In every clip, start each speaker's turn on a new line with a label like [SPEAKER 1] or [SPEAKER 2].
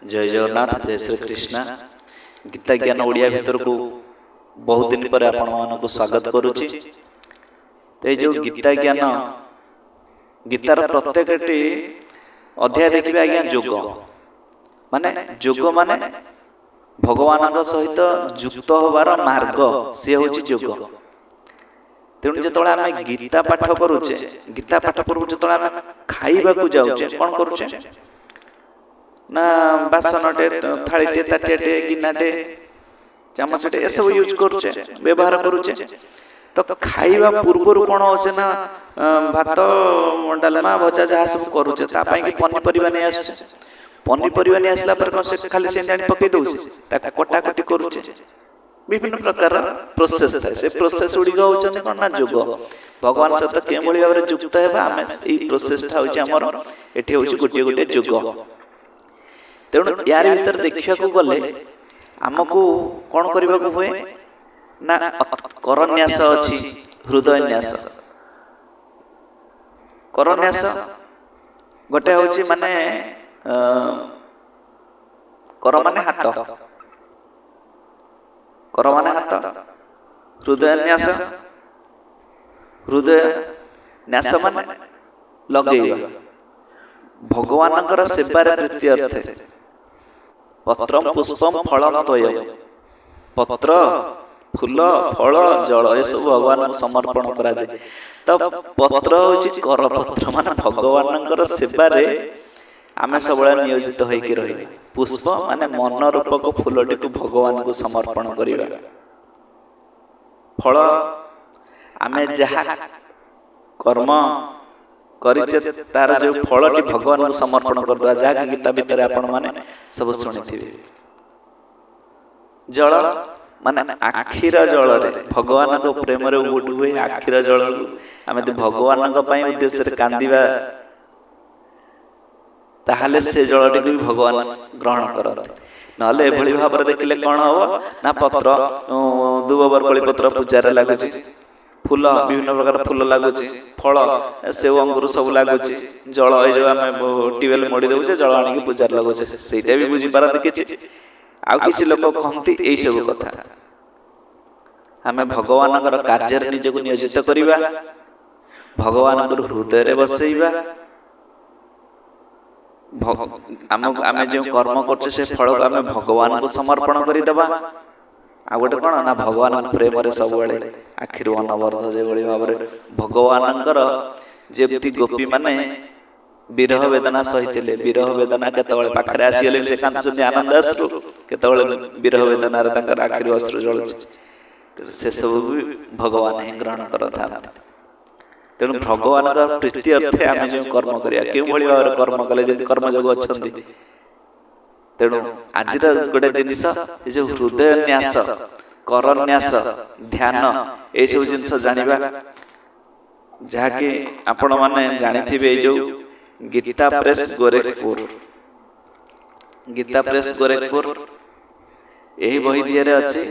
[SPEAKER 1] जय जगन्नाथ जय श्री कृष्ण गीता ज्ञान ओडिया भीतर को बहुत दिन पर आपण मानक स्वागत करुच्ची। तो जो गीता ज्ञान गीतार प्रत्येक अध्याय देखिए आज्ञा जोग माने भगवान सहित युक्त होबार मार्ग सी हूँ जोग। तेणु जो आम गीता पाठ करुचे गीता पाठ पूर्व जो आम खाइबा जाऊे कौन करुचे ना बासनटे थालीटे ताटियाटे गिनाटे चामचटे ये सब यूज करुचे व्यवहार करुचे। तो खाइबा पूर्व कौन होचे ना भात डालमा भजा जहाँ सब करुचे कि पनीपरिया नहीं आसुचे पनीपरिया नहीं आसला पर से खाली से पकई दौचे कटाकटी करुचे विभिन्न प्रकार प्रोसेस था से प्रोसेस गुड़िक होती कौन ना जोग भगवान सहित के भाव में युक्त है आम प्रोसेसटा हूँ ये हूँ गोटे गोटे जोग। तेणु यार भीतर देखा गले आमको कौन करने को हुए ना करन्यास अच्छी हृदयन्यास करन्यास गोटे हूँ माने कर माने हाथ कर माने हाथ हृदयन्यास हृदय न्यास माने लगेगा भगवान सेवार प्रीति अर्थे पत्रम पुष्पम फलम तोयम पत्र फूल फल जल ये सब भगवान को समर्पण करा जाए। तो पत्र हूँ कर पत्र मान भगवान सेवारे आमे सब नियोजित होइकी रही पुष्प माने मन रूपक फूलटी को भगवान को समर्पण करिबा फल आमे जहा कर्म करिचे तार जो फलटी भगवान को समर्पण कर दवा जहाँ गीता भितर आपण माने सब शुणी जल माने आखिर जल रे भगवान को प्रेम रे उठ हुए आखिर जल आमे भगवान उद्देश्य कांदिबा ताहले से जलटी को भी भगवान ग्रहण करते नले एभली भाव में देखिले कौन हम ना पत्र दुब बरकली पत्र पूजार लगुच फूल विभिन्न प्रकार फूल लगुच फल सेव अंगूर सब लगुच जल ये आम ट्यूबवेल मोड़ी दौचे जल आनिक पूजार लगुचे से भी बुझीपारती कि आउ कि लोक कहती यही सब कथा आम भगवान कार्य निजक नियोजित करवा भगवान हृदय बसैबा आम जो कर्म कर फल को आम भगवान को समर्पण करदे आ गोटे कौन ना भगवान प्रेम सब आखिर अनवरत जो भाव में भगवान जमी गोपी माने विरह वेदना सही विरह वेदना केतବେଳେ पाखरे आसीगले से कांदुछन्ती आनंद अश्रु केतବେଳେ विरह वेदना आखिर अश्रु जलुचे से सब भी भगवान ही ग्रहण करता। तेणु भगवान प्रीति अर्थे आम जो कर्म करिया के भाव में कर्म कले जब कर्मयोग अच्छा तेणु आज गोटे जिनस जो हृदय न्यास करन्यास ध्यान ये सब जिनस जानिबा जहाँकि आपण माने जानिथिबे जो गीता प्रेस गोरखपुर यही बही दिए अच्छे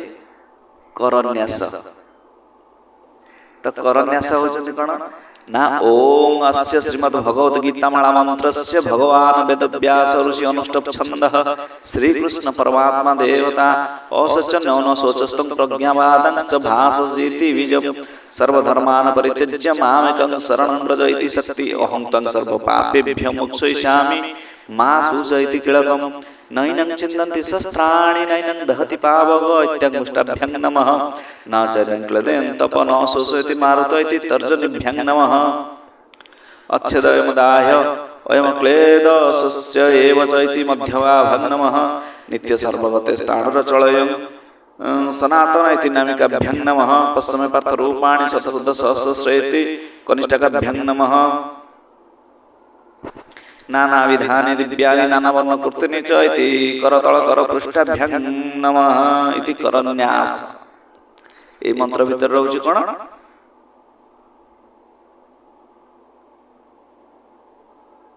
[SPEAKER 1] करन्यास। तो करन्यास होचंती कौन ना ओम अस्य श्रीमद् भगवत गीता माला मंत्रस्य भगवान वेदव्यास ऋषि अनुष्टुप छंदः श्रीकृष्ण परमात्मा देवता असच नौन शोचस्तं प्रज्ञावादंश्च भाससीति विजं सर्वधर्मान् परित्यज्य मामेकं शरणं व्रज इति शक्ति अहं तं सर्वपापेभ्यो मोक्षयिष्यामि मा सूचयति किलकं नैनं चिन्तन्ति शस्त्राणि नैनं दहति पावक इत्याङ्गुष्टाभ्यां नमः न च क्लेदयन् तपो न शोषयति मारुत इति तर्जनीभ्यां नमः अच्छेदयमुदाय अयं क्लेदशस्य एव च इति मध्यमाभ्यां नमः नित्यसर्वगते स्थाणुरचलयन् सनातन इति नामिकाभ्यां नमः पश्चिमे पार्थरूपाणि शतशुद्धसहस्रश्रेति कनिष्ठकाभ्यां नमः नाना विधानि दिव्यानि नाना वर्ण कीर्तनी च इति करतल कर पृष्ठाभ्यां नमः इति करन्यास। ये मंत्र भीतर रहउछि कोन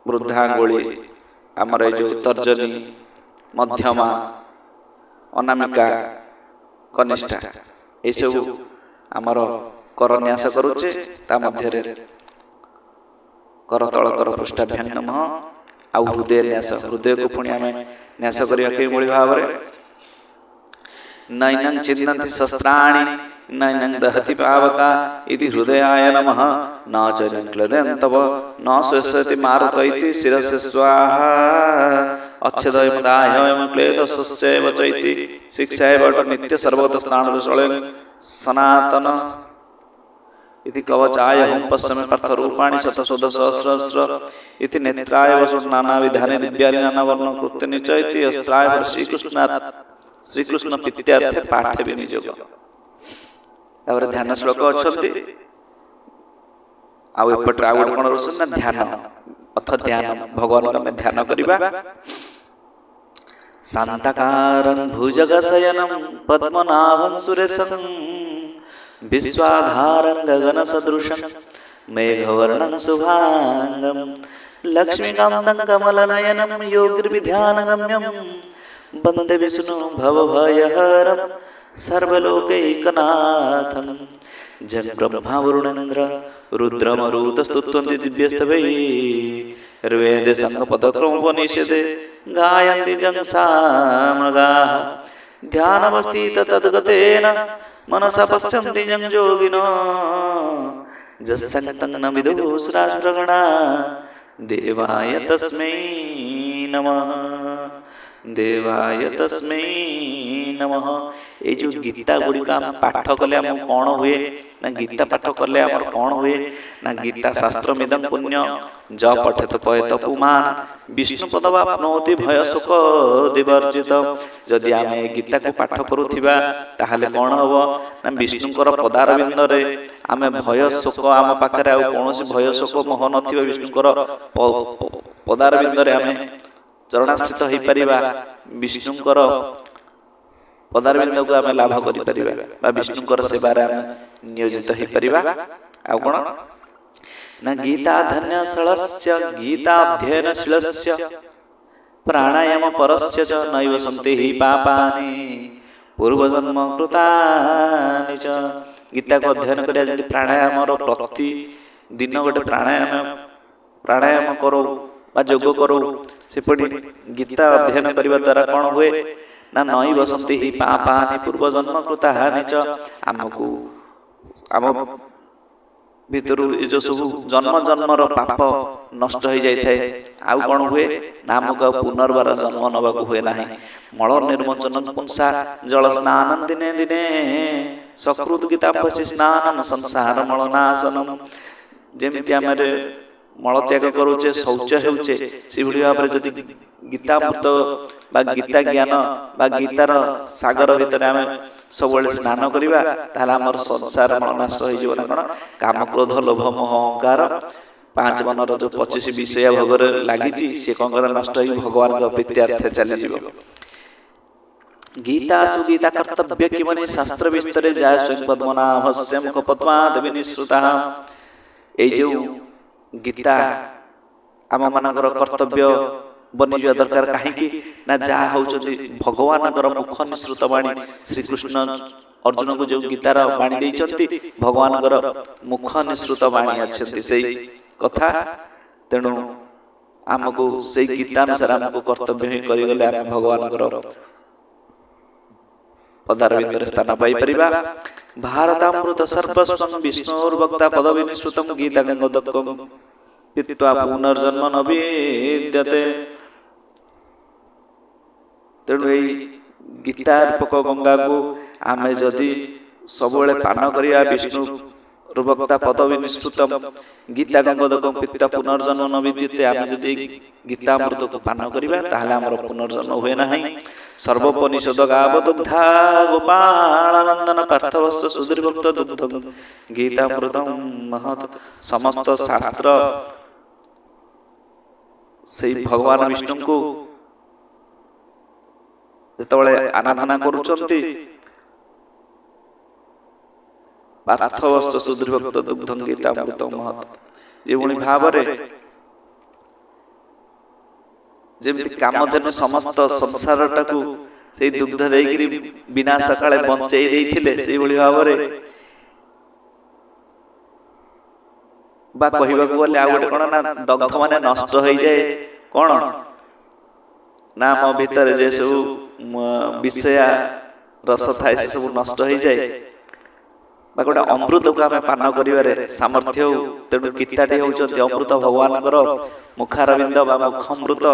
[SPEAKER 1] वृद्धांगुली आमर जो तर्जनी मध्यमा अनामिका कनिष्ठा ये सब आमर करन्यास करुचे ता मध्य करतल कर पृष्ठाभ्यां नमः ଆଉ ହୃଦୟ ନ୍ୟାସ, ହୃଦୟକୁ ପୁଣି ଆମେ ନ୍ୟାସ କରିବା କିଭଳି ଭାବରେ ନୈନଂ ଚିନ୍ନନ୍ତି ଶସ୍ତ୍ରାଣି ନୈନଂ ଦହତି ପାବକା ଇତି ହୃଦୟାୟ ନମଃ ନ ଚୈନଂ କ୍ଲେଦନ୍ତବ ନ ଶୋଷୟତି ମାରୁତ ଇତି ଶିରସେ ସ୍ୱାହା अच्छेदयम दाह्यम क्लेद सस्यैव चैति शिक्षाएव नित्य सर्वगत स्नान सळेन सनातन इति कवचाय हम पश्चिमे पार्थ रूपाणि शतशोध सहस्रस्र इति नेत्राय वसु नाना विधाने दिव्यानि नाना वर्ण कृत्य निचयति अस्त्राय श्रीकृष्ण पित्यार्थे पाठे विनियोग तापर ध्यान श्लोक अछंती आउ एपट आउ कोन रोसन ना ध्यान अथ ध्यान भगवान में ध्यान करिबा शांताकारं भुजगशयनं पद्मनाभं सुरेशं विश्वाधारं गगनसदृशं मेघवर्णं शुभांगं लक्ष्मीकान्तं कमलनयनं योगिर्विध्यानगम्यं वन्दे विष्णु भवभयहरं सर्वलोकैकनाथं जन ब्रह्मा वरुणेन्द्र रुद्रमरुतस्तुत्वन्ति दिव्यस्तवैः ऋवेदे संगपदक्रमोपनिषदे गायन्ति जं सामगाः ध्यानवस्थित तद्गतेन मनसा पश्यन्ति जं योगिनो जस्सन्तं न विदुषुरासुरगणा देवाय तस्मै नमः देवाय तस्मै नमः। ये जो गीता गुड़िक आम पाठ कले आम कौन हुए ना गीता पाठ कले आम कौन हुए ना गीता शास्त्र मिदं पुण्य ज पठेत पयत पुमान विष्णु पदवाप्नोति भय शोक दिवर्जित। जदि आम गीता को पाठ करुथिबा ताहाले कौन हम ना विष्णुकर पदारविंद रे आम भय शोक आम पाखरे आ कोनोसी भय शोक मोह नथिबा विष्णुकर पदारविंद रे आम चरणाश्रित हो पारिबा विष्णुकर पदारविंद को आम लाभ कर विष्णुकर सेवार आम नियोजित हो पारिबा। आ कोन ना गीताधन्यशलस्य गीताध्ययनशीलस्य प्राणायाम परस्य च नैव सन्ति हि पापानि पूर्वजन्म कृतानि च। गीता को अध्ययन करिया जदि प्राणायाम प्रति दिन गोटे प्राणायाम करो बा योग करो सेपटी गीता अध्ययन करने द्वारा कौन हुए ना नई बसंती ही पापानि पूर्वजन्म कृतानि च। आमको आम भितर ये जो सब जन्म जन्मर पाप नष्ट हो जाए आउ कौन हुए ना आमको पुनर्बार जन्म नवा हुए ना। मल निर्मोचन पुंसा जल स्नान दिने दिने सकृत गीता स्नान संसार मलनाशनम। जेमिति आमरे मलत्याग करुचे शौच होचे से भाव में जदि गीतामृत बा गीता ज्ञान बा गीतार सागर भितर आम सब स्नान करवा ताहले आमर संसार मल नष्ट हो कौन काम क्रोध लोभ मोह अहंकार पांच मनर जो 25 विषय भोग लगी सी कौन कर नष्ट हो भगवान प्रीत्यार्थे चली गीता सुगीता कर्तव्य कि मनी शास्त्र विस्तरे जाय स्वयं पद्मनाभस्य मुख पद्मात् विनिश्रुता। ये जो गीता आम मानकर कर्तव्य बनी जा दरकार कहीं ना जहाँ होती भगवान मुख निश्रुत बाणी श्रीकृष्ण अर्जुन को जो गीतार बाणी देइछन्ति भगवान मुख निश्रुत बाणी अच्छे से कथा। तेणु आमको से गीतानुसार आमको कर्तव्य ही करिगले आम भगवान पदारविंद स्थान पाई परिबा। भारतामृत सर्वस्वं विष्णुर्वक्ता पदवी निश्रुतम गीता गंगोदकम पित्वा पुनर्जन्म न विद्यते। तेणु यही गीतार्पक गंगा को आम जदि सब पान करिया विष्णु वक्ता पदवी निश्रुतम गीता गंगोदकम पित्वा पुनर्जन्म न विद्यते। आम जदि गीतामृत को पान करिबा ताहले हमर पुनर्जन्म हुए नाही। सर्वोपनिषद गावदुग्धा गोपालनंदन पार्थवस्य सुधीर्भक्त दुग्धम गीतामृतम महत्। समस्त शास्त्र से भगवान विष्णु को जेतबळे आराधना करूचंती पार्थवस्य सुधीर्भक्त दुग्धम गीतामृतम महत्। जे भली भावरे जेमती कामधेनु समस्त संसार टाकू से दुग्ध देकरी बिना सकाळे बंचेई देइथिले से भली भावरे बा कहिबाकू गले आ गोटे कोन ना दग्ध माने नष्ट होई जाए କ'ଣ ନା ଆମ ଭିତରେ ଯେ ସବୁ ବିଷୟା ରସ ଥାଏ ସେ ସବୁ ନଷ୍ଟ ହେଇଯାଏ ବା ଗୋଟେ ଅମୃତକୁ ଆମେ ପାନ କରିବାରେ ସାମର୍ଥ୍ୟ ହଉ। ତେଣୁ ଗୀତାଟି ହେଉଛନ୍ତି ଅମୃତ, ଭଗବାନଙ୍କର ମୁଖାରବିନ୍ଦ ବା ମୁଖମୃତ।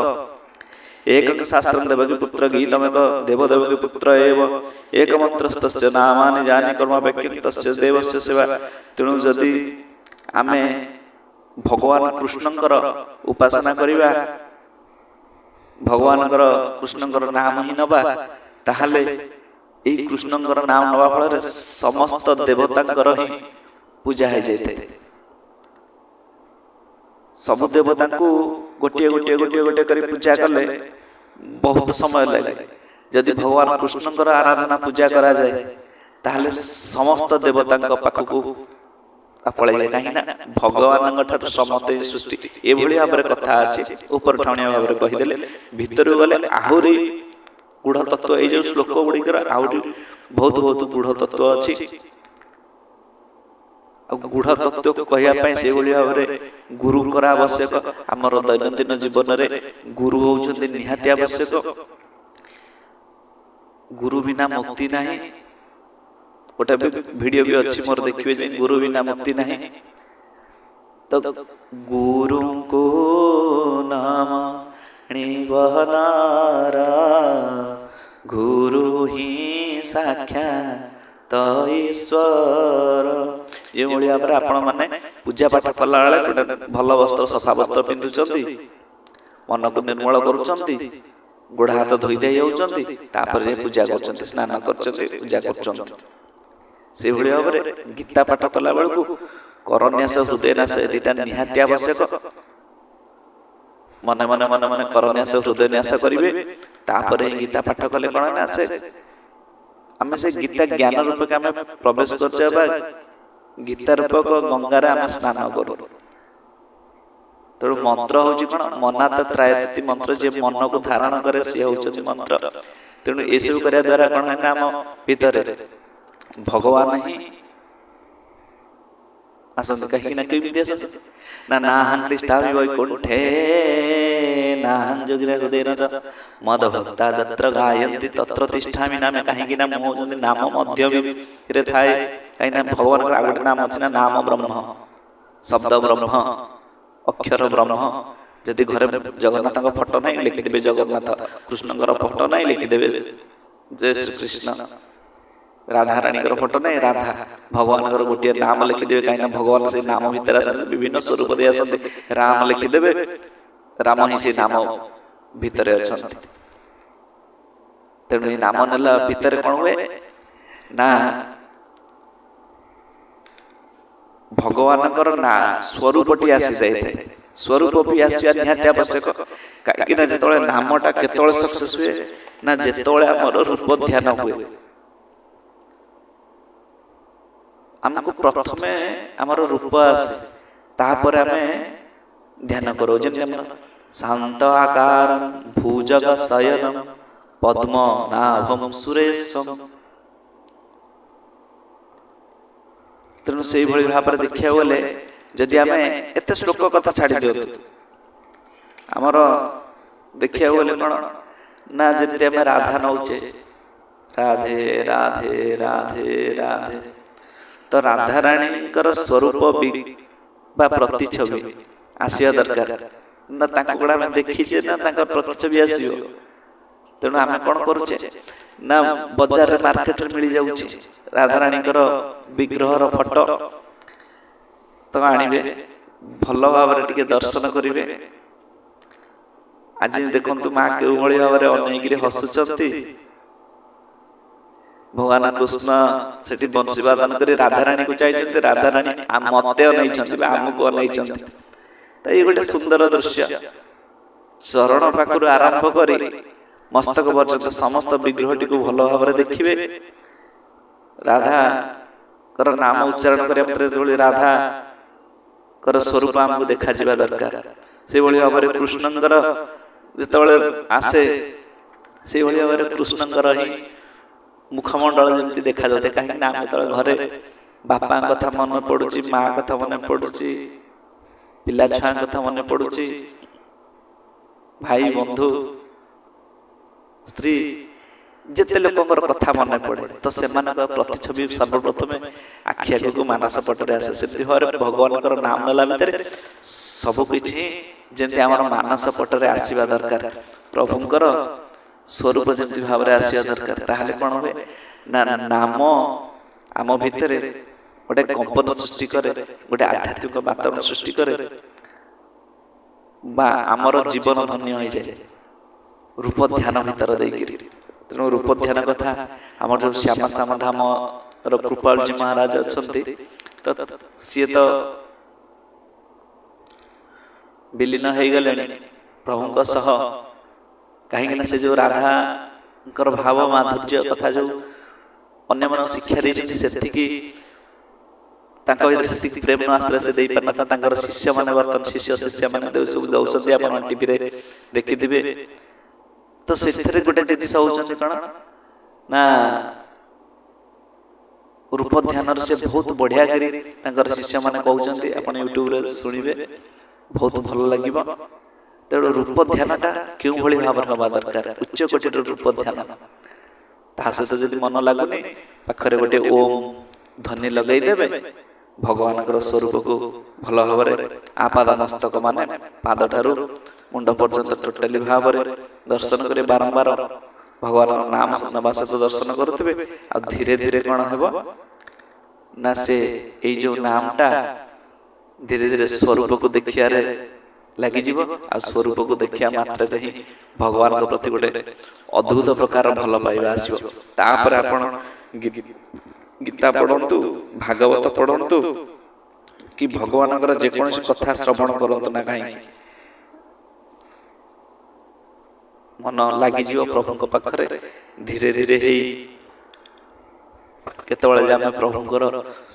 [SPEAKER 1] ଏକ ଶାସ୍ତ୍ର ଦେବକୀ ପୁତ୍ର ଗୀତମେକ ଦେବ ଦେବକୀ ପୁତ୍ର ଏବ ଏକ ମନ୍ତ୍ରସ୍ତସ୍ୟ ନାମାନି ଜାନି କର୍ମାପେକ୍ଷଂ ତସ୍ୟ ଦେବସ୍ୟ ସେବା। ତେଣୁ ଯଦି ଆମେ ଭଗବାନ କୃଷ୍ଣଙ୍କର ଉପାସନା କରିବା, ଭଗବାନଙ୍କର କୃଷ୍ଣଙ୍କର ନାମ ହିଁ ନେବା, ତାହେଲେ ଏହି କୃଷ୍ଣଙ୍କର ନାମ ନେବା ଫଳରେ ସମସ୍ତ ଦେବତାଙ୍କର ହିଁ ପୂଜା ହେଇଯାଇଥାଏ। ସବୁ ଦେବତାଙ୍କୁ ଗୋଟିଏ ଗୋଟିଏ ଗୋଟିଏ ଗୋଟିଏ କରି ପୂଜା କଲେ ବହୁତ ସମୟ ଲାଗେ। ଯଦି ଭଗବାନ କୃଷ୍ଣଙ୍କର ଆରାଧନା ପୂଜା କରାଯାଏ ତାହେଲେ ସମସ୍ତ ଦେବତାଙ୍କ ପାଖକୁ ପଳେଇଯାଏ। କାହିଁକି ନା ଭଗବାନଙ୍କ ଠାରୁ ସମସ୍ତେ ସୃଷ୍ଟି। ଏଭଳି ଭାବରେ କଥା ଅଛି, ଉପର ଠାଉଣିଆ ଭାବରେ କହିଦେଲେ ଭିତରକୁ ଗଲେ ଆହୁରି ଗୂଢ଼ ତତ୍ଵ, ଏଇ ଯୋଉ ଶ୍ଲୋକ ଗୁଡ଼ିକର ଆହୁରି ବହୁତ ବହୁତ ଗୂଢ଼ ତତ୍ଵ ଅଛି। ଆଉ ଗୂଢ଼ ତତ୍ଵକୁ କହିବା ପାଇଁ ସେଇଭଳି ଭାବରେ ଗୁରୁଙ୍କର ଆବଶ୍ୟକ। ଆମର ଦୈନନ୍ଦିନ ଜୀବନରେ ଗୁରୁ ହେଉଛନ୍ତି ନିହାତି ଆବଶ୍ୟକ। ଗୁରୁ ବିନା ମୁକ୍ତି ନାହିଁ। ଗୋଟେ ଭିଡ଼ିଓ ବି ଅଛି ମୋର, ଦେଖିବେ ଯେ ଗୁରୁ ବିନା ମୁକ୍ତି ନାହିଁ। ତ ଗୁରୁଙ୍କୁ ନାମ ନିବହନାର ଗୁରୁ ହିଁ ସାକ୍ଷାତ ଈଶ୍ୱର। ଯେଉଁଭଳି ଭାବରେ ଆପଣମାନେ ପୂଜା ପାଠ କଲାବେଳେ ଗୋଟେ ଭଲ ବସ୍ତ୍ର, ସଫା ବସ୍ତ୍ର ପିନ୍ଧୁଛନ୍ତି, ମନକୁ ନିର୍ମଳ କରୁଛନ୍ତି, ଗୋଡ଼ ହାତ ଧୋଇ ଦେଇ ଯାଉଛନ୍ତି, ତାପରେ ପୂଜା କରୁଛନ୍ତି, ସ୍ନାନ କରୁଛନ୍ତି, ପୂଜା କରୁଛନ୍ତି। ସେଇଭଳି ଭାବରେ ଗୀତା ପାଠ କଲା ବେଳକୁ କରନ୍ୟାସ ହୃଦୟନାଶ ଏ ଦୁଇଟା ନିହାତି ଆବଶ୍ୟକ। ମନେ ମନେ ମନେ ମନେ କରନ୍ୟାସ ହୃଦୟନ୍ୟାସ କରିବେ। ତାପରେ ଗୀତା ପାଠ କଲେ କ'ଣ ନା ଆମେ ସେ ଗୀତା ଜ୍ଞାନ ରୂପକ ଆମେ ପ୍ରବେଶ କରୁଛେ ବା ଗୀତା ରୂପକ ଗଙ୍ଗାରେ ଆମେ ସ୍ନାନ କରୁ। ତେଣୁ ମନ୍ତ୍ର ହେଉଛି କ'ଣ? ମନାତ ତ୍ରାୟତି ମନ୍ତ୍ର, ଯିଏ ମନକୁ ଧାରଣ କରେ ସିଏ ହେଉଛନ୍ତି ମନ୍ତ୍ର। ତେଣୁ ଏସବୁ କରିବା ଦ୍ୱାରା କ'ଣ ହୁଏ ନା ଆମ ଭିତରେ ଭଗବାନ ହିଁ ଆସନ୍ତି। କାହିଁକି ନା କେମିତି ଆସନ୍ତି ନା ନାହଂ ତିଷ୍ଠାମି ବୈକୁଣ୍ଠେ ନାହଂ ଯୋଗିନା ହୃଦୟେନ ଚ ମଦ ଭକ୍ତା ଯତ୍ର ଗାୟନ୍ତି ତତ୍ର ତିଷ୍ଠାମି ନାମେ। କାହିଁକି ନା ମୁଁ ହେଉଛନ୍ତି ନାମ ମଧ୍ୟରେ ଥାଏ। କାହିଁକି ନା ଭଗବାନଙ୍କର ଆଉ ଗୋଟେ ନାମ ଅଛି ନା ନାମ ବ୍ରହ୍ମ, ଶବ୍ଦ ବ୍ରହ୍ମ, ଅକ୍ଷର ବ୍ରହ୍ମ। ଯଦି ଘରେ ଜଗନ୍ନାଥଙ୍କ ଫଟୋ ନାହିଁ ଲେଖିଦେବେ ଜଗନ୍ନାଥ, କୃଷ୍ଣଙ୍କର ଫଟୋ ନାହିଁ ଲେଖିଦେବେ ଜୟ ଶ୍ରୀକୃଷ୍ଣ, ରାଧାରାଣୀଙ୍କର ଫଟୋ ନାହିଁ ରାଧା, ଭଗବାନଙ୍କର ଗୋଟିଏ ନାମ ଲେଖିଦେବେ। କାହିଁକିନା ଭଗବାନ ସେଇ ନାମ ଭିତରେ ଆସନ୍ତି, ବିଭିନ୍ନ ସ୍ୱରୂପ ଦେଇ ଆସନ୍ତି। ରାମ ଲେଖିଦେବେ, ରାମ ହିଁ ସେଇ ନାମ ଭିତରେ ଅଛନ୍ତି। ତେଣୁ ଏଇ ନାମ ନେଲା ଭିତରେ କ'ଣ ହୁଏ ନା ଭଗବାନଙ୍କର ନାଁ ସ୍ୱରୂପଟି ଆସି ଯାଇଥାଏ। ସ୍ୱରୂପ ବି ଆସିବା ନିହାତି ଆବଶ୍ୟକ। କାହିଁକିନା ଯେତେବେଳେ ନାମଟା କେତେବେଳେ ସକ୍ସେସ୍ ହୁଏ ନା ଯେତେବେଳେ ଆମର ରୂପ ଧ୍ୟାନ ହୁଏ। ଆମକୁ ପ୍ରଥମେ ଆମର ରୂପ ଆସେ, ତାପରେ ଆମେ ଧ୍ୟାନ କରୁ। ଯେମିତି ଆମର ଶାନ୍ତ ଆକାରଂ ଭୁଜଗ ଶୟନଂ ପଦ୍ମନାଭଂ ସୁରେଶଂ। ତେଣୁ ସେଇଭଳି ଭାବରେ ଦେଖିବାକୁ ଗଲେ ଯଦି ଆମେ ଏତେ ଶ୍ଲୋକ କଥା ଛାଡ଼ି ଦିଅନ୍ତୁ, ଆମର ଦେଖିବାକୁ ଗଲେ କ'ଣ ନା ଯେମିତି ଆମେ ରାଧା ନେଉଛେ ରାଧେ ରାଧେ ରାଧେ ରାଧେ, ତ ରାଧାରାଣୀଙ୍କର ସ୍ୱରୂପ ବା ପ୍ରତିଛବି ଆସିବା ଦରକାର ନା। ତାଙ୍କୁ କ'ଣ ଆମେ ଦେଖିଛେ ନା ତାଙ୍କର ପ୍ରତିଛବି ଆସିବ? ତେଣୁ ଆମେ କ'ଣ କରୁଛେ ନା ବଜାରରେ ମାର୍କେଟରେ ମିଳିଯାଉଛି ରାଧାରାଣୀଙ୍କର ବିଗ୍ରହର ଫଟୋ, ତ ଆଣିବେ, ଭଲ ଭାବରେ ଟିକେ ଦର୍ଶନ କରିବେ। ଆଜି ଦେଖନ୍ତୁ ମା କେଉଁଭଳି ଭାବରେ ଅନେଇକିରି ହସୁଛନ୍ତି। ଭଗବାନ କୃଷ୍ଣ ସେଠି ବଂଶୀ ବାଦନ କରି ରାଧାରାଣୀକୁ ଚାହିଁଛନ୍ତି, ରାଧାରାଣୀ ମତେ ଅନେଇଛନ୍ତି ବା ଆମକୁ ଅନେଇଛନ୍ତି। ତ ଏଇ ଗୋଟେ ସୁନ୍ଦର ଦୃଶ୍ୟ। ଚରଣ ପାଖରୁ ଆରମ୍ଭ କରି ମସ୍ତକ ପର୍ଯ୍ୟନ୍ତ ସମସ୍ତ ବିଗ୍ରହଟିକୁ ଭଲ ଭାବରେ ଦେଖିବେ। ରାଧାଙ୍କର ନାମ ଉଚ୍ଚାରଣ କରିବା ପରେ ଯେତେବେଳେ ରାଧାଙ୍କର ସ୍ୱରୂପ ଆମକୁ ଦେଖାଯିବା ଦରକାର। ସେଇଭଳି ଭାବରେ କୃଷ୍ଣଙ୍କର ଯେତେବେଳେ ଆସେ ସେଇଭଳି ଭାବରେ କୃଷ୍ଣଙ୍କର ହିଁ ମୁଖମଣ୍ଡଳ ଯେମିତି ଦେଖାଯାଉଥାଏ। କାହିଁକି ନା ଆମେ ଯେତେବେଳେ ଘରେ ବାପାଙ୍କ କଥା ମନେ ପଡୁଛି, ମା କଥା ମନେ ପଡୁଛି, ପିଲା ଛୁଆଙ୍କ କଥା ମନେ ପଡୁଛି, ଭାଇ ବନ୍ଧୁ ସ୍ତ୍ରୀ ଯେତେ ଲୋକଙ୍କର କଥା ମନେ ପଡ଼େ ତ ସେମାନଙ୍କ ପ୍ରତିଛବି ସର୍ବପ୍ରଥମେ ଆଖି ଆଗକୁ ମାନସ ପଟରେ ଆସେ। ସେମିତି ଭାବରେ ଭଗବାନଙ୍କର ନାମ ନେଲା ଭିତରେ ସବୁକିଛି ଯେମିତି ଆମର ମାନସ ପଟରେ ଆସିବା ଦରକାର, ପ୍ରଭୁଙ୍କର ସ୍ୱରୂପ ଯେମିତି ଭାବରେ ଆସିବା ଦରକାର। ତାହେଲେ କ'ଣ ହୁଏ ନା ନାମ ଆମ ଭିତରେ ଗୋଟେ କମ୍ପନ ସୃଷ୍ଟି କରେ, ଗୋଟେ ଆଧ୍ୟାତ୍ମିକ ବାତାବରଣ ସୃଷ୍ଟି କରେ ବା ଆମର ଜୀବନ ଧନ୍ୟ ହୋଇଯାଏ ରୂପ ଧ୍ୟାନ ଭିତର ଦେଇକିରି। ତେଣୁ ରୂପ ଧ୍ୟାନ କଥା ଆମର ଯେଉଁ ଶ୍ୟାମା ଶ୍ୟାମ ଧାମର କୃପାଳଜୀ ମହାରାଜ ଅଛନ୍ତି, ତ ସିଏ ତ ବିଲୀନ ହେଇଗଲେଣି ପ୍ରଭୁଙ୍କ ସହ। କାହିଁକିନା ସେ ଯେଉଁ ରାଧାଙ୍କର ଭାବ ମାଧୁର୍ଯ୍ୟ କଥା ଯେଉଁ ଅନ୍ୟମାନଙ୍କୁ ଶିକ୍ଷା ଦେଇଛନ୍ତି, ସେତିକି ତାଙ୍କ ଭିତରେ ସେତିକି ପ୍ରେମ ନ ଆସିଥିଲେ ସେ ଦେଇପାରିନଥା। ତାଙ୍କର ଶିଷ୍ୟମାନେ ବର୍ତ୍ତମାନ ଶିଷ୍ୟ ଶିଷ୍ୟମାନେ ସବୁ ଦେଉଛନ୍ତି, ଆପଣ ଟିଭିରେ ଦେଖିଥିବେ। ତ ସେଥିରେ ଗୋଟେ ଜିନିଷ ହେଉଛନ୍ତି କ'ଣ ନା ରୂପ ଧ୍ୟାନର ସେ ବହୁତ ବଢ଼ିଆ କରି ତାଙ୍କର ଶିଷ୍ୟମାନେ କହୁଛନ୍ତି, ଆପଣ ୟୁଟ୍ୟୁବରେ ଶୁଣିବେ, ବହୁତ ଭଲ ଲାଗିବ। ତେଣୁ ରୂପ ଧ୍ୟାନଟା କେଉଁଭଳି ଭାବରେ ହେବା ଦରକାର, ଉଚ୍ଚ କୋଟିର ରୂପ ଧ୍ୟାନ। ତାହା ସହିତ ଯଦି ମନ ଲାଗୁନି, ପାଖରେ ଗୋଟେ ଓମ୍ ଧ୍ୱନି ଲଗେଇଦେବେ, ଭଗବାନଙ୍କର ସ୍ୱରୂପକୁ ଭଲ ଭାବରେ ଆପାଦ ମସ୍ତକ ମାନେ ପାଦଠାରୁ ମୁଣ୍ଡ ପର୍ଯ୍ୟନ୍ତ ଟୋଟାଲି ଭାବରେ ଦର୍ଶନ କରି ବାରମ୍ବାର ଭଗବାନଙ୍କ ନାମ ନେବା ସହିତ ଦର୍ଶନ କରୁଥିବେ। ଆଉ ଧୀରେ ଧୀରେ କ'ଣ ହେବ ନା ସେ ଏଇ ଯେଉଁ ନାମଟା ଧୀରେ ଧୀରେ ସ୍ୱରୂପକୁ ଦେଖିବାରେ ଲାଗିଯିବ। ଆଉ ସ୍ୱରୂପକୁ ଦେଖିବା ମାତ୍ରରେ ହିଁ ଭଗବାନଙ୍କ ପ୍ରତି ଗୋଟେ ଅଦ୍ଭୁତ ପ୍ରକାର ଭଲ ପାଇବା ଆସିବ। ତାପରେ ଆପଣ ଗୀତା ପଢ଼ନ୍ତୁ, ଭାଗବତ ପଢ଼ନ୍ତୁ, କି ଭଗବାନଙ୍କର ଯେକୌଣସି କଥା ଶ୍ରବଣ କରନ୍ତୁ ନା କାହିଁକି, ମନ ଲାଗିଯିବ ପ୍ରଭୁଙ୍କ ପାଖରେ। ଧୀରେ ଧୀରେ ହେଇ କେତେବେଳେ ଯେ ଆମେ ପ୍ରଭୁଙ୍କର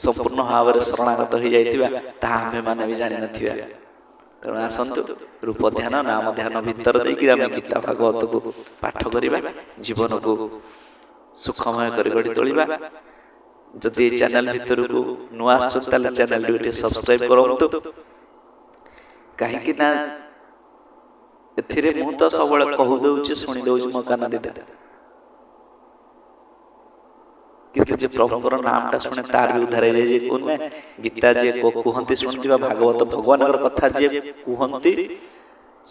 [SPEAKER 1] ସମ୍ପୂର୍ଣ୍ଣ ଭାବରେ ଶରଣାଗତ ହୋଇଯାଇଥିବା ତାହା ଆମ୍ଭେମାନେ ବି ଜାଣିନଥିବା। ତେଣୁ ଆସନ୍ତୁ ରୂପ ଧ୍ୟାନ ନାମ ଧ୍ୟାନ ଭିତର ଦେଇକି ଆମେ ଗୀତା ଭାଗବତକୁ ପାଠ କରିବା, ଜୀବନକୁ ସୁଖମୟ କରି ଗଢ଼ି ତୋଳିବା। ଯଦି এই ଚ୍ୟାନେଲ ଭିତରକୁ ନୂଆ ଆସୁଛନ୍ତି ତାହେଲେ ଚ୍ୟାନେଲଟିକୁ ଟିକେ ସବସ୍କ୍ରାଇବ୍ କରନ୍ତୁ। କାହିଁକି ନା ଏଥିରେ ମୁଁ ତ ସବୁବେଳେ କହୁଦେଉଛି, ଶୁଣି ଦେଉଛି ମୋ କାନ ଦିଟା, କିନ୍ତୁ ଯେ ପ୍ରଭୁଙ୍କର ନାମଟା ଶୁଣେ ତାର ବି ଉଦ୍ଧାର ହେଇଯାଇଛି। କୁହେ ଗୀତା ଯିଏ କୁହନ୍ତି ଶୁଣନ୍ତି ବା ଭାଗବତ ଭଗବାନଙ୍କର କଥା ଯିଏ କୁହନ୍ତି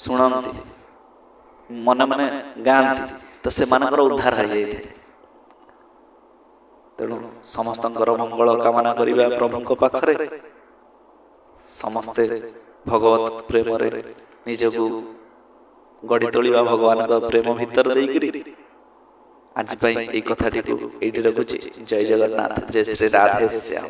[SPEAKER 1] ଶୁଣନ୍ତି ମନେ ମନେ ଗାଆନ୍ତି, ତ ସେମାନଙ୍କର ଉଦ୍ଧାର ହେଇଯାଇଥାଏ। ତେଣୁ ସମସ୍ତଙ୍କର ମଙ୍ଗଳ କାମନା କରିବା ପ୍ରଭୁଙ୍କ ପାଖରେ, ସମସ୍ତେ ଭଗବତ ପ୍ରେମରେ ନିଜକୁ ଗଢ଼ି ତୋଳିବା ଭଗବାନଙ୍କ ପ୍ରେମ ଭିତର ଦେଇକିରି। ଆଜି ପାଇଁ ଏଇ କଥାଟିକୁ ଏଇଠି ରଖୁଛି। ଜୟ ଜଗନ୍ନାଥ, ଜୟ ଶ୍ରୀ ରାଧେ ଶ୍ୟାମ।